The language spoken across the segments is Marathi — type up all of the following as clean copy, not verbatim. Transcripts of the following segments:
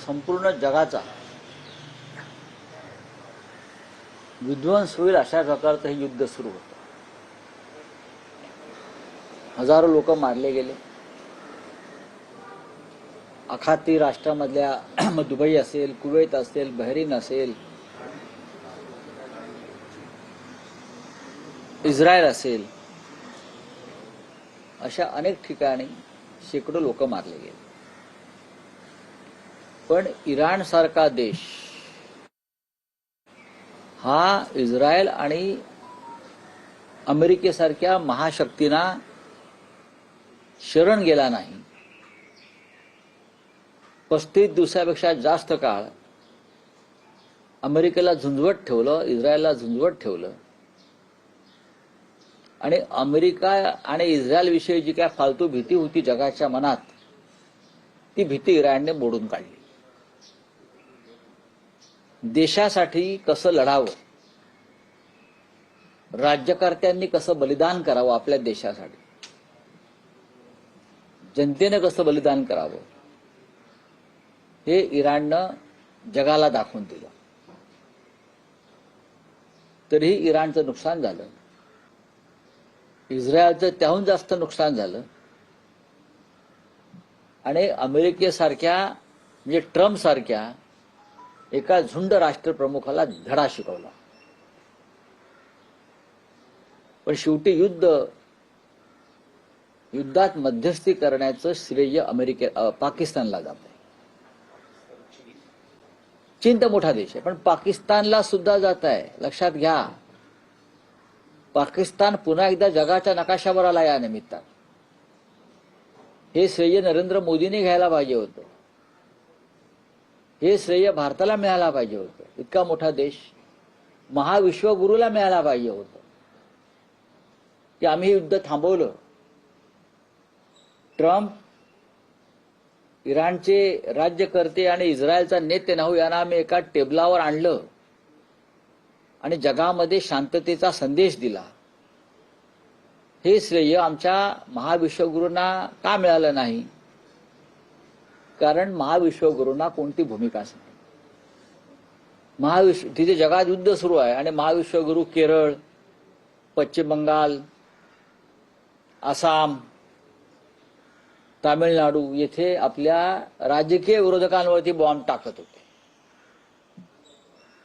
संपूर्ण जगाचा विध्वंस होईल अशा प्रकारचं हे युद्ध सुरू होतं. हजारो लोक मारले गेले. आखाती राष्ट्रामधल्या दुबई असेल, कुवेत असेल, बहरीन असेल, इस्रायल असेल, अशा अनेक ठिकाणी शेकडो लोक मारले गेले. पण इराण सारखा देश हा इस्रायल आणि अमेरिकेसारख्या महाशक्तींना शरण गेला नाही. 35 दिवसापेक्षा जास्त काळ अमेरिकेला झुंजवत ठेवलं, इस्रायलला झुंजवत ठेवलं आणि अमेरिका आणि इस्रायल विषयी जी काय फालतू भीती होती जगाच्या मनात, ती भीती इराणने मोडून काढली. देशासाठी कसं लढावं, राज्यकर्त्यांनी कसं बलिदान करावं, आपल्या देशासाठी जनतेने कसं बलिदान करावं, हे इराणनं जगाला दाखवून दिलं. तरीही इराणचं नुकसान झालं. इस्रायलचं त्याहून जास्त नुकसान झालं. आणि अमेरिकेसारख्या म्हणजे ट्रम्प सारख्या एका झुंड राष्ट्रप्रमुखाला धडा शिकवला. पण शेवटी युद्धात मध्यस्थी करण्याचं श्रेय पाकिस्तानला जातं. चीन तर मोठा देश आहे, पण पाकिस्तानला सुद्धा जात आहे. लक्षात घ्या, पाकिस्तान पुन्हा एकदा जगाच्या नकाशावर आला या निमित्तानं. हे श्रेय नरेंद्र मोदींनी घ्यायला पाहिजे होतं. हे श्रेय भारताला मिळायला पाहिजे होतं. इतका मोठा देश महाविश्वगुरूला मिळायला पाहिजे होतं की आम्ही युद्ध थांबवलं. ट्रम्प, इराणचे राज्यकर्ते आणि इस्रायलचा नेतन्याहू यांना आम्ही एका टेबलावर आणलं आणि जगामध्ये शांततेचा संदेश दिला. हे श्रेय आमच्या महाविश्वगुरूंना का मिळालं नाही? कारण महाविश्वगुरूंना कोणती भूमिकाच नाही. तिथे जगात युद्ध सुरू आहे आणि महाविश्वगुरू केरळ, पश्चिम बंगाल, आसाम, तामिळनाडू येथे आपल्या राजकीय विरोधकांवरती बॉम्ब टाकत होते.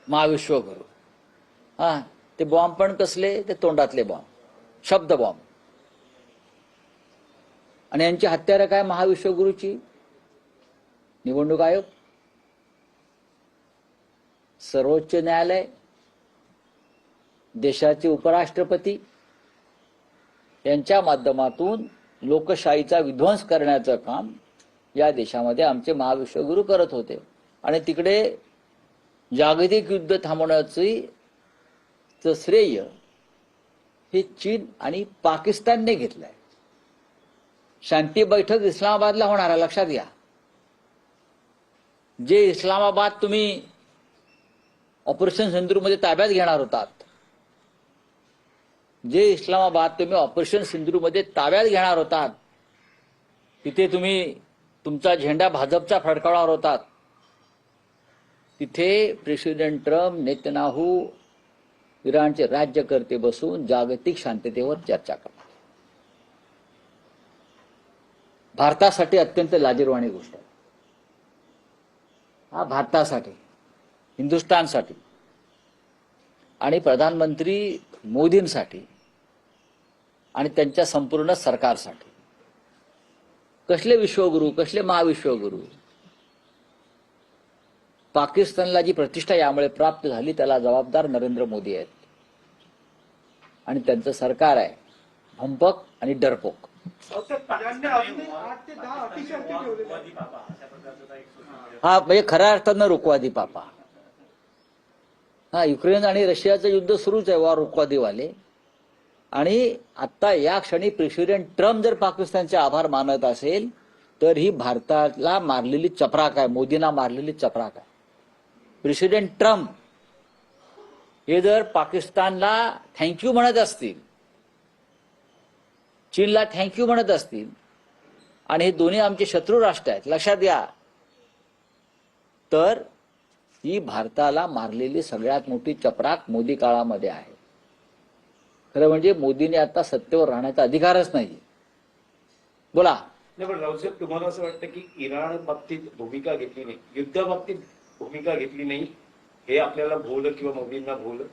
महाविश्वगुरू ते बॉम्ब पण कसले? ते तोंडातले बॉम्ब, शब्द बॉम्ब. आणि यांची हत्यारं काय महाविश्वगुरूची? निवडणूक आयोग, सर्वोच्च न्यायालय, देशाचे उपराष्ट्रपती यांच्या माध्यमातून लोकशाहीचा विध्वंस करण्याचं काम या देशामध्ये आमचे महाविश्वगुरू करत होते. आणि तिकडे जागतिक युद्ध थांबवण्याचं श्रेय हे चीन आणि पाकिस्तानने घेतलंय. शांती बैठक इस्लामाबादला होणार आहे, लक्षात घ्या. जे इस्लामाबाद तुम्ही ऑपरेशन सिंदूरमध्ये ताब्यात घेणार होतात, जे इस्लामाबाद तुम्ही ऑपरेशन सिंदूरमध्ये ताब्यात घेणार होतात, तिथे तुम्ही तुमचा झेंडा भाजपचा फडकावणार होतात, तिथे प्रेसिडेंट ट्रम्प, नेतन्याहू, इराणचे राज्यकर्ते बसून जागतिक शांततेवर चर्चा करतात. भारतासाठी अत्यंत लाजिरवाणी गोष्ट आहे. हा भारतासाठी, हिंदुस्थानसाठी आणि प्रधानमंत्री मोदींसाठी आणि त्यांच्या संपूर्ण सरकारसाठी. कसले विश्वगुरू, कसले महाविश्वगुरू? पाकिस्तानला जी प्रतिष्ठा यामुळे प्राप्त झाली त्याला जबाबदार नरेंद्र मोदी आहेत आणि त्यांचं सरकार आहे भंपक आणि डरपोक. हा म्हणजे खऱ्या अर्थानं रुकवादी पापा. युक्रेन आणि रशियाचं युद्ध सुरूच आहे, वॉर रुकवादीवाले. आणि आता या क्षणी प्रेसिडेंट ट्रम्प जर पाकिस्तानचे आभार मानत असेल तर ही भारताला मारलेली चपराक आहे, मोदींना मारलेली चपराक आहे. प्रेसिडेंट ट्रम्प हे जर पाकिस्तानला थँक्यू म्हणत असतील, चीनला थँक्यू म्हणत असतील, आणि हे दोन्ही आमचे शत्रू राष्ट्र आहेत, लक्षात घ्या. तर ही भारताला मारलेली सगळ्यात मोठी चपराक मोदी काळामध्ये आहे. खरं म्हणजे मोदीने आता सत्तेवर राहण्याचा अधिकारच नाही. बोला. नाही, पण रावसाहेब, तुम्हाला असं वाटतं की इराण बाबतीत भूमिका घेतली नाही, युद्धाबाबतीत भूमिका घेतली नाही, हे आपल्याला भोवलं किंवा मोदींना भोवलं?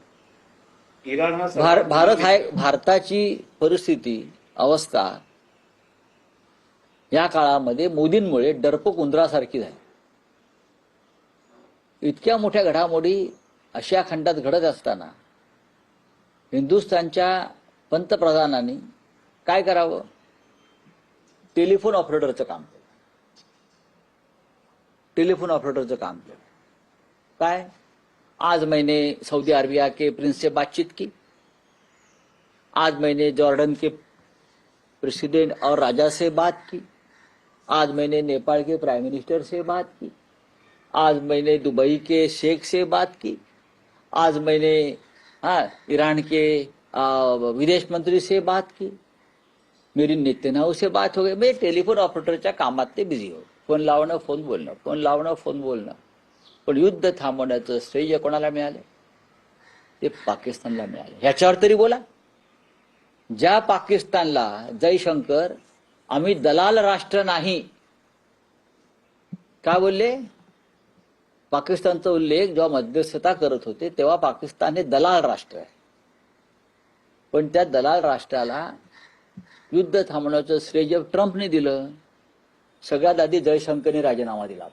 इराण हा भारताची परिस्थिती, अवस्था या काळामध्ये मोदींमुळे डरपोक उंदरासारखी झाली. इतक्या मोठ्या घडामोडी आशिया खंडात घडत असताना हिंदुस्थानच्या पंतप्रधानांनी काय करावं? टेलिफोन ऑपरेटरचं काम केलं. टेलिफोन ऑपरेटरचं काम केलं. काय? आज मैंने सऊदी अरबिया के प्रिंस से बातचीत की, आज मैंने जॉर्डन के प्रेसिडेंट और राजा से बात की, आज मैंने नेपाल के प्राइम मिनिस्टर से बात की, आज मैंने दुबई के शेख से बात की, आज मैंने ईरान के विदेश मंत्री से बात की, मेरी नेतन्याहू से बात हो गई. मैं टेलिफोन ऑपरेटरच्या कामात ते बिझी हो. फोन लावणं, फोन बोलणं, फोन लावणं, फोन बोलणं. पण युद्ध थांबवण्याचं श्रेय कोणाला मिळालं? ते पाकिस्तानला मिळाले. ह्याच्यावर तरी बोला. ज्या पाकिस्तानला जयशंकर आम्ही दलाल राष्ट्र नाही काय बोलले? पाकिस्तानचा उल्लेख जेव्हा मध्यस्थता करत होते तेव्हा पाकिस्तान हे दलाल राष्ट्र आहे. पण त्या दलाल राष्ट्राला युद्ध थांबवण्याचं श्रेय ट्रम्पने दिलं. सगळ्यात आधी जयशंकरने राजीनामा दिला.